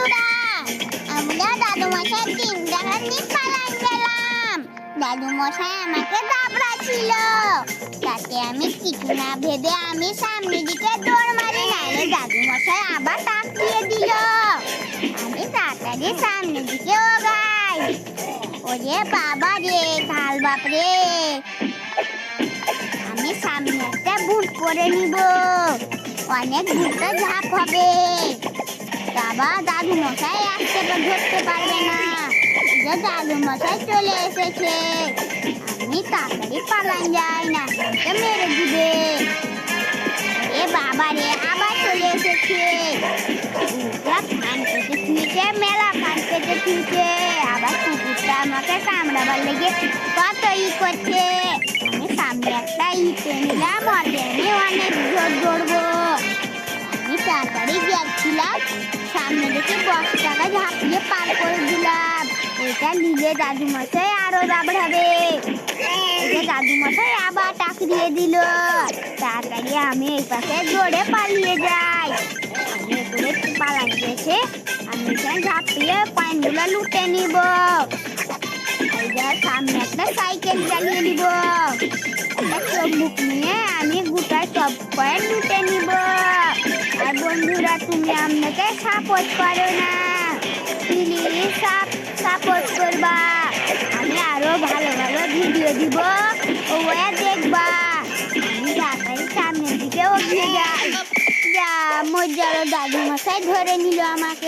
বন্ধুরা, আমরা দাদু মশাই ডিম দেখার নিয়ে পালান গেলাম। দাদু মশাই আমাকে দাবড়াচ্ছিল, তাতে আমি কিছু না ভেবে আমি সামনের দিকে দৌড় মারি, নাইলে দাদু মশাই আবার টাকিয়ে দিল। আমি তাড়াতাড়ি সামনের দিকে ওগাই। ওরে বাবা রে, কাল বাপরে, আমি সামনে একটা বুট করে নিব, অনেক বুটটা ঝাঁপ হবে। বাবা, দাদু মশাই আসতে ধরতে পারবে না, যে দাদু মশাই চলে এসেছে। আমি তাড়াতাড়ি পালান যাই, না মেরে দিবে। এ বাবা রে, আবার চলে এসেছে। কান কেটে থুইছে, মেলা কান কেটে থুইছে। আবার কুকুরটা আমাকে কামড়াবার লেগে কত করছে। আমি সামনে একটা ইটে নিলাম, ওতে আমি অনেক জোর দৌড়বো। আমি তাড়াতাড়ি যাচ্ছিলাম, সামনে দেখে 10 টাকা ঝাঁপিয়ে পার করে দিলাম। ওইটা নিলে দাদু মশাই আরো দাবড়াবে। দাদু মশাই আবার টাকরিয়ে দিল। তাড়াতাড়ি আমি এই পাশে দৌড়ে পালিয়ে যাই। আমি একটু পালান গেছে, আমি এখানে ঝাঁপিয়ে পানগুলো লুটে নিব। সামনে একটা সাইকেল চালিয়ে নিব। চোখ নিয়ে আমি গোটা সব কয়েন লুটে নিব। আর বন্ধুরা, তুমি আপনাকে সাপোর্ট করো না, প্লিজ সাপোর্ট করবা। আমি আরো ভালো ভালো ভিডিও দিব, ওয়া দেখবা। আমি তাড়াতাড়ি সামনের দিকে ওগিয়ে যাই। যা মজারও, দাদু মশাই ধরে নিল আমাকে।